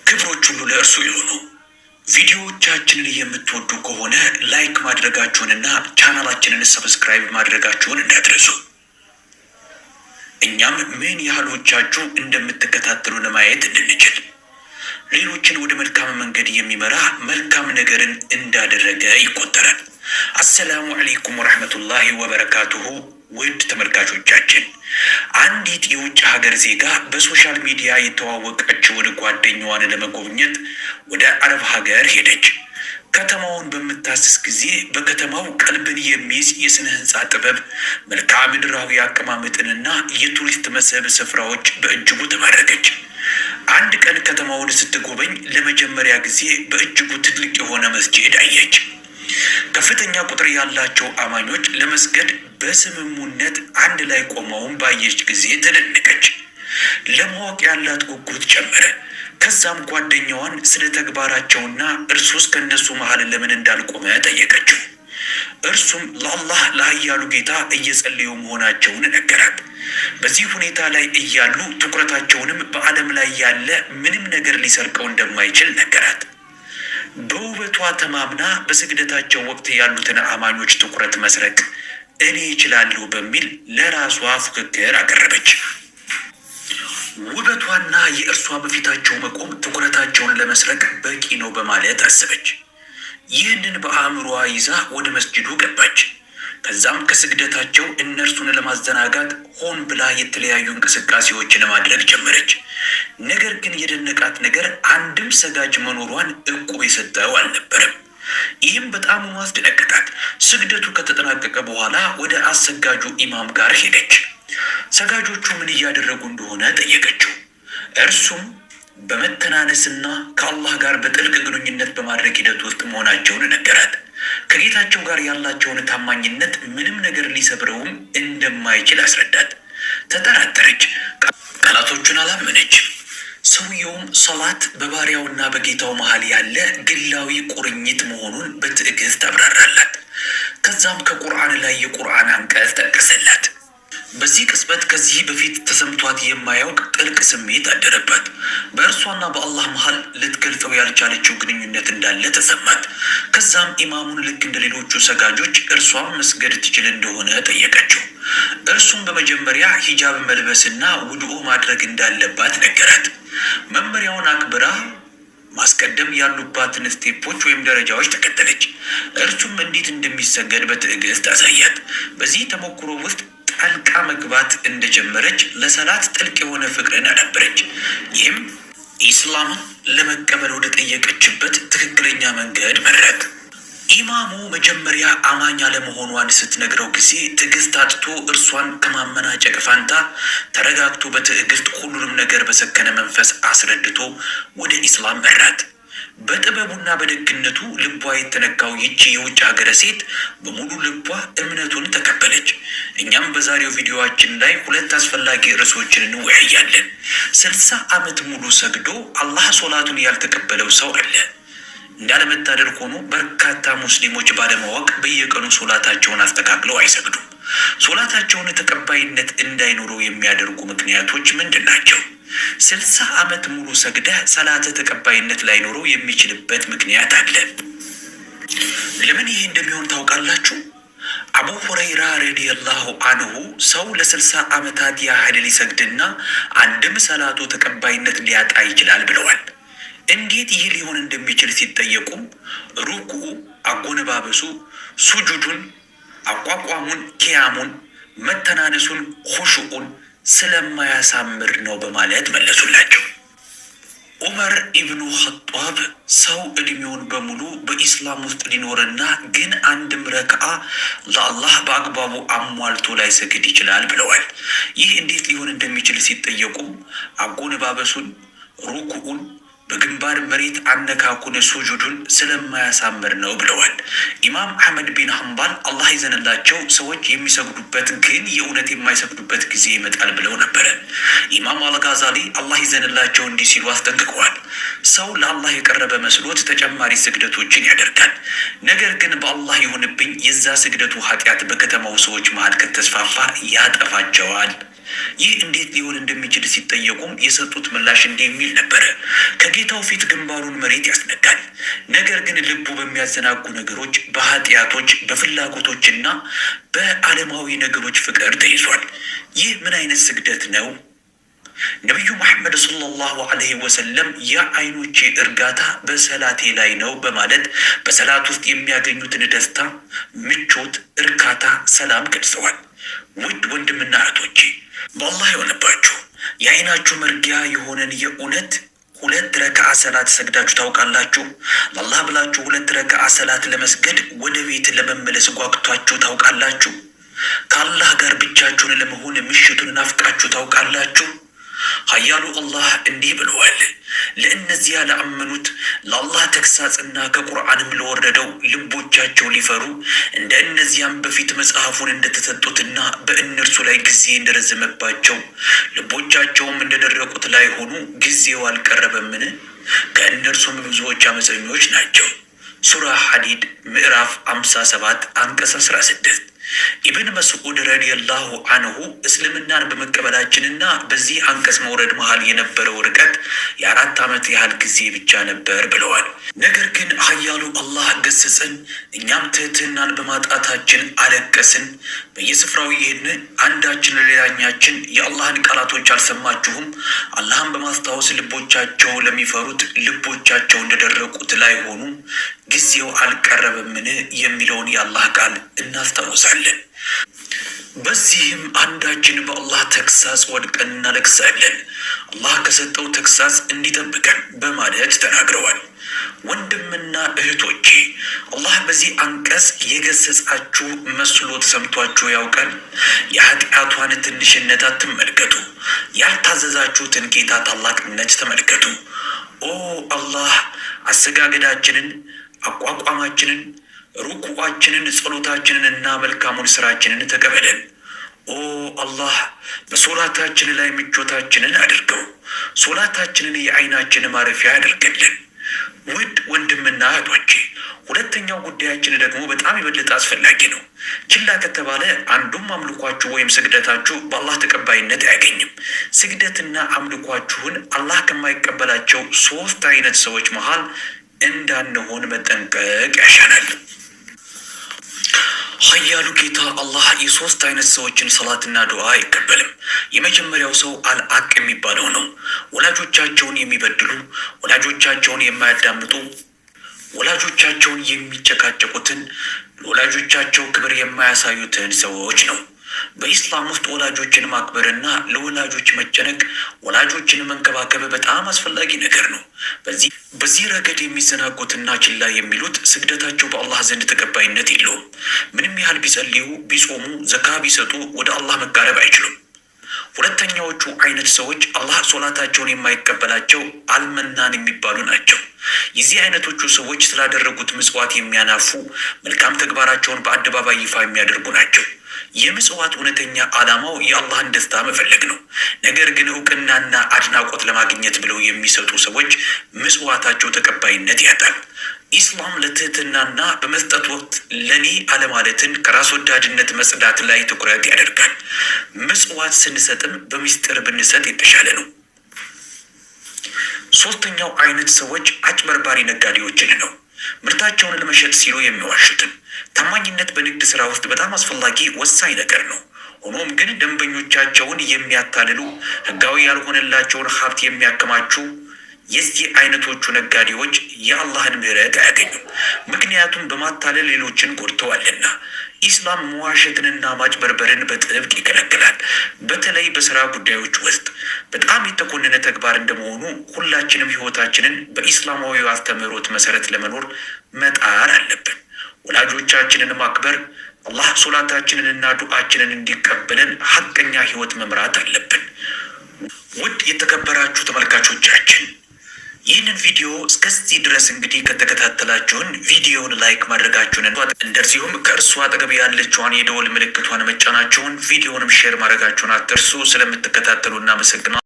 ክብሮች ሁሉ ለእርሱ ይሁኑ። ቪዲዮዎቻችንን የምትወዱ ከሆነ ላይክ ማድረጋችሁንና ቻናላችንን ሰብስክራይብ ማድረጋችሁን እንዳትረሱ። እኛም ምን ያህሎቻችሁ እንደምትከታተሉን ማየት እንድንችል ሌሎችን ወደ መልካም መንገድ የሚመራ መልካም ነገርን እንዳደረገ ይቆጠራል። አሰላሙ አለይኩም ወራህመቱላሂ ወበረካቱሁ። ውድ ተመልካቾቻችን አንዲት የውጭ ሀገር ዜጋ በሶሻል ሚዲያ የተዋወቀችውን ጓደኛዋን ለመጎብኘት ወደ አረብ ሀገር ሄደች። ከተማውን በምታስስ ጊዜ በከተማው ቀልብን የሚይዝ የስነ ህንፃ ጥበብ፣ መልክዓ ምድራዊ አቀማመጥንና የቱሪስት መስህብ ስፍራዎች በእጅጉ ተማረከች። አንድ ቀን ከተማውን ስትጎበኝ ለመጀመሪያ ጊዜ በእጅጉ ትልቅ የሆነ መስጂድ አየች። ከፍተኛ ቁጥር ያላቸው አማኞች ለመስገድ በስምሙነት አንድ ላይ ቆመውን ባየች ጊዜ ተደነቀች። ለማወቅ ያላት ጉጉት ጨመረ። ከዛም ጓደኛዋን ስለ ተግባራቸውና እርሱስ ከእነሱ መሀል ለምን እንዳልቆመ ጠየቀችው። እርሱም ለአላህ ለኃያሉ ጌታ እየጸለዩ መሆናቸውን ነገራት። በዚህ ሁኔታ ላይ እያሉ ትኩረታቸውንም በዓለም ላይ ያለ ምንም ነገር ሊሰርቀው እንደማይችል ነገራት። በውበቷ ተማምና በስግደታቸው ወቅት ያሉትን አማኞች ትኩረት መስረቅ እኔ እችላለሁ በሚል ለራሷ ፉክክር አቀረበች። ውበቷና የእርሷ በፊታቸው መቆም ትኩረታቸውን ለመስረቅ በቂ ነው በማለት አሰበች። ይህንን በአእምሮዋ ይዛ ወደ መስጂዱ ገባች። ከዛም ከስግደታቸው እነርሱን ለማዘናጋት ሆን ብላ የተለያዩ እንቅስቃሴዎችን ማድረግ ጀመረች። ነገር ግን የደነቃት ነገር አንድም ሰጋጅ መኖሯን ዕቁብ የሰጠው አልነበረም። ይህም በጣም አስደነገጣት። ስግደቱ ከተጠናቀቀ በኋላ ወደ አሰጋጁ ኢማም ጋር ሄደች። ሰጋጆቹ ምን እያደረጉ እንደሆነ ጠየቀችው። እርሱም በመተናነስና ከአላህ ጋር በጥልቅ ግንኙነት በማድረግ ሂደት ውስጥ መሆናቸውን ነገራት። ከጌታቸው ጋር ያላቸውን ታማኝነት ምንም ነገር ሊሰብረውም እንደማይችል አስረዳት። ተጠራጠረች፣ ቃላቶቹን አላመነች። ሰውየውም ሰላት በባሪያውና በጌታው መሃል ያለ ግላዊ ቁርኝት መሆኑን በትዕግስት አብራራላት። ከዛም ከቁርአን ላይ የቁርአን አንቀጽ ጠቀሰላት። በዚህ ቅጽበት ከዚህ በፊት ተሰምቷት የማያውቅ ጥልቅ ስሜት አደረባት። በእርሷና በአላህ መሃል ልትገልጸው ያልቻለችው ግንኙነት እንዳለ ተሰማት። ከዛም ኢማሙን ልክ እንደ ሌሎቹ ሰጋጆች እርሷም መስገድ ትችል እንደሆነ ጠየቀችው። እርሱም በመጀመሪያ ሂጃብ መልበስና ውድኡ ማድረግ እንዳለባት ነገራት። መመሪያውን አክብራ ማስቀደም ያሉባትን ስቴፖች ወይም ደረጃዎች ተከተለች። እርሱም እንዴት እንደሚሰገድ በትዕግስት አሳያት። በዚህ ተሞክሮ ውስጥ ጠልቃ መግባት እንደጀመረች ለሰላት ጥልቅ የሆነ ፍቅርን አዳበረች። ይህም ኢስላምን ለመቀበል ወደ ጠየቀችበት ትክክለኛ መንገድ መራት። ኢማሙ መጀመሪያ አማኝ አለመሆኗን ስትነግረው ጊዜ ትዕግስት አጥቶ እርሷን ከማመናጨቅ ፋንታ ተረጋግቶ በትዕግስት ሁሉንም ነገር በሰከነ መንፈስ አስረድቶ ወደ ኢስላም መራት። በጥበቡና በደግነቱ ልቧ የተነካው ይቺ የውጭ ሀገረ ሴት በሙሉ ልቧ እምነቱን ተቀበለች። እኛም በዛሬው ቪዲዮአችን ላይ ሁለት አስፈላጊ ርዕሶችን እንወያያለን። 60 ዓመት ሙሉ ሰግዶ አላህ ሶላቱን ያልተቀበለው ሰው አለ። እንዳለመታደል ሆኖ በርካታ ሙስሊሞች ባለማወቅ በየቀኑ ሶላታቸውን አስተካክለው አይሰግዱም። ሶላታቸውን ተቀባይነት እንዳይኖረው የሚያደርጉ ምክንያቶች ምንድን ናቸው? 60 ዓመት ሙሉ ሰግደህ ሰላተ ተቀባይነት ላይኖረው የሚችልበት ምክንያት አለ። ለምን ይሄ እንደሚሆን ታውቃላችሁ? አቡ ሁረይራ ረዲየላሁ አንሁ ሰው ለ60 ዓመታት ያህል ሊሰግድና አንድም ሰላቱ ተቀባይነት ሊያጣ ይችላል ብለዋል። እንዴት ይህ ሊሆን እንደሚችል ሲጠየቁም ሩኩዑ፣ አጎነባበሱ፣ ሱጁዱን፣ አቋቋሙን፣ ኪያሙን፣ መተናነሱን፣ ኹሹኡን ስለማያሳምር ነው በማለት መለሱላቸው። ዑመር ኢብኑ ኸጧብ ሰው እድሜውን በሙሉ በኢስላም ውስጥ ሊኖርና ግን አንድም ረክዓ ለአላህ በአግባቡ አሟልቶ ላይሰግድ ይችላል ብለዋል። ይህ እንዴት ሊሆን እንደሚችል ሲጠየቁም አጎነባበሱን፣ ሩኩዑን፣ በግንባር መሬት አነካኩን፣ ሱጁዱን ስለማያሳምር ነው ብለዋል። ኢማም አሕመድ ቢን ሐንባል አላህ ይዘንላቸው ሰዎች የሚሰግዱበት ግን የእውነት የማይሰግዱበት ጊዜ ይመጣል ብለው ነበረ። ኢማም አልጋዛሊ አላህ ይዘንላቸው እንዲህ ሲሉ አስጠንቅቀዋል። ሰው ለአላህ የቀረበ መስሎት ተጨማሪ ስግደቶችን ያደርጋል። ነገር ግን በአላህ ይሁንብኝ የዛ ስግደቱ ኃጢአት በከተማው ሰዎች መሃል ከተስፋፋ ያጠፋቸዋል ይህ እንዴት ሊሆን እንደሚችል ሲጠየቁም የሰጡት ምላሽ እንዲህ የሚል ነበረ። ከጌታው ፊት ግንባሩን መሬት ያስነካል። ነገር ግን ልቡ በሚያዘናጉ ነገሮች፣ በኃጢአቶች፣ በፍላጎቶችና በዓለማዊ ነገሮች ፍቅር ተይዟል። ይህ ምን አይነት ስግደት ነው? ነቢዩ መሐመድ ሰለላሁ ዐለይሂ ወሰለም የአይኖቼ እርጋታ በሰላቴ ላይ ነው በማለት በሰላት ውስጥ የሚያገኙትን ደስታ፣ ምቾት፣ እርካታ፣ ሰላም ገልጸዋል። ውድ ወንድምና እህቶቼ በአላህ የሆነባችሁ የአይናችሁ መርጊያ የሆነን የእውነት 2 ረክዓ ሰላት ሰግዳችሁ ታውቃላችሁ? ለአላህ ብላችሁ 2 ረክዓ ሰላት ለመስገድ ወደ ቤት ለመመለስ ጓግቷችሁ ታውቃላችሁ? ከአላህ ጋር ብቻችሁን ለመሆን ምሽቱን ናፍቃችሁ ታውቃላችሁ? ኃያሉ አላህ እንዲህ ብለዋል። ለእነዚያ ለአመኑት ለአላህ ተግሳጽና ከቁርአንም ለወረደው ልቦቻቸው ሊፈሩ እንደ እነዚያም በፊት መጽሐፉን እንደተሰጡትና በእነርሱ ላይ ጊዜ እንደረዘመባቸው ልቦቻቸውም እንደደረቁት ላይ ሆኑ ጊዜው አልቀረበምን? ከእነርሱም ብዙዎች አመፀኞች ናቸው። ሱራ ሐዲድ ምዕራፍ 57 አንቀጽ 16። ኢብን መስዑድ ረዲየላሁ አንሁ እስልምናን በመቀበላችንና በዚህ አንቀጽ መውረድ መሃል የነበረው ርቀት የ4 ዓመት ያህል ጊዜ ብቻ ነበር ብለዋል። ነገር ግን ኃያሉ አላህ ገሰጸን፣ እኛም ትህትናን በማጣታችን አለቀስን። በየስፍራው ይህን አንዳችን ለሌላኛችን የአላህን ቃላቶች አልሰማችሁም? አላህን በማስታወስ ልቦቻቸው ለሚፈሩት ልቦቻቸው እንደደረቁት ላይ ሆኑ ጊዜው አልቀረበምን የሚለውን የአላህ ቃል እናስታውሳለን። በዚህም አንዳችን በአላህ ተግሳጽ ወድቀን እናለቅሳለን። አላህ ከሰጠው ተግሳጽ እንዲጠብቀን በማለት ተናግረዋል። ወንድምና እህቶቼ አላህ በዚህ አንቀጽ የገሰጻችሁ መስሎ ተሰምቷችሁ ያውቃል? የኃጢአቷን ትንሽነት አትመልከቱ፣ ያልታዘዛችሁትን ጌታ ታላቅነት ተመልከቱ። ኦ አላህ አሰጋገዳችንን፣ አቋቋማችንን፣ ሩኩዓችንን፣ ጸሎታችንን እና መልካሙን ስራችንን ተቀበለን። ኦ አላህ በሶላታችን ላይ ምቾታችንን አድርገው፣ ሶላታችንን የአይናችን ማረፊያ ያደርግልን። ውድ ወንድምና እህቶቼ 2ኛው ጉዳያችን ደግሞ በጣም የበለጠ አስፈላጊ ነው። ችላ ከተባለ አንዱም አምልኳችሁ ወይም ስግደታችሁ በአላህ ተቀባይነት አያገኝም። ስግደትና አምልኳችሁን አላህ ከማይቀበላቸው 3 አይነት ሰዎች መሃል እንዳንሆን መጠንቀቅ ያሻናል። ኃያሉ ጌታ አላህ የ3 አይነት ሰዎችን ሰላትና ዱዓ አይቀበልም። የመጀመሪያው ሰው አልአቅ የሚባለው ነው። ወላጆቻቸውን የሚበድሉ፣ ወላጆቻቸውን የማያዳምጡ፣ ወላጆቻቸውን የሚጨቃጨቁትን፣ ለወላጆቻቸው ክብር የማያሳዩትን ሰዎች ነው። በኢስላም ውስጥ ወላጆችን ማክበርና ለወላጆች መጨነቅ፣ ወላጆችን መንከባከብ በጣም አስፈላጊ ነገር ነው። በዚህ ረገድ የሚዘናጉትና ችላ የሚሉት ስግደታቸው በአላህ ዘንድ ተቀባይነት የለውም። ምንም ያህል ቢጸልዩ፣ ቢጾሙ፣ ዘካ ቢሰጡ ወደ አላህ መቃረብ አይችሉም። 2ኛዎቹ አይነት ሰዎች አላህ ሶላታቸውን የማይቀበላቸው አልመናን የሚባሉ ናቸው። የዚህ አይነቶቹ ሰዎች ስላደረጉት ምጽዋት የሚያናፉ፣ መልካም ተግባራቸውን በአደባባይ ይፋ የሚያደርጉ ናቸው። የምጽዋት እውነተኛ ዓላማው የአላህን ደስታ መፈለግ ነው። ነገር ግን እውቅናና አድናቆት ለማግኘት ብለው የሚሰጡ ሰዎች ምጽዋታቸው ተቀባይነት ያጣል። ኢስላም ለትህትናና በመስጠት ወቅት ለኔ አለማለትን ከራስ ወዳድነት መጽዳት ላይ ትኩረት ያደርጋል። ምጽዋት ስንሰጥም በሚስጥር ብንሰጥ የተሻለ ነው። 3ኛው አይነት ሰዎች አጭበርባሪ ነጋዴዎችን ነው። ምርታቸውን ለመሸጥ ሲሉ የሚዋሹትን። ታማኝነት በንግድ ስራ ውስጥ በጣም አስፈላጊ ወሳኝ ነገር ነው። ሆኖም ግን ደንበኞቻቸውን የሚያታልሉ፣ ህጋዊ ያልሆነላቸውን ሀብት የሚያከማቹ የዚህ አይነቶቹ ነጋዴዎች የአላህን ምህረት አያገኙም። ምክንያቱም በማታለል ሌሎችን ጎድተዋልና። ኢስላም መዋሸትንና ማጭበርበርን በጥብቅ ይከለክላል። በተለይ በስራ ጉዳዮች ውስጥ በጣም የተኮነነ ተግባር እንደመሆኑ ሁላችንም ህይወታችንን በኢስላማዊ አስተምህሮት መሰረት ለመኖር መጣር አለብን። ወላጆቻችንን ማክበር፣ አላህ ሶላታችንንና ዱዓችንን እንዲቀበለን ሐቀኛ ህይወት መምራት አለብን። ውድ የተከበራችሁ ተመልካቾቻችን ይህንን ቪዲዮ እስከዚህ ድረስ እንግዲህ ከተከታተላችሁን ቪዲዮውን ላይክ ማድረጋችሁን እንደዚሁም ከእርሱ አጠገብ ያለችዋን የደወል ምልክቷን መጫናችሁን ቪዲዮውንም ሼር ማድረጋችሁን አትርሱ። ስለምትከታተሉ እናመሰግናለን።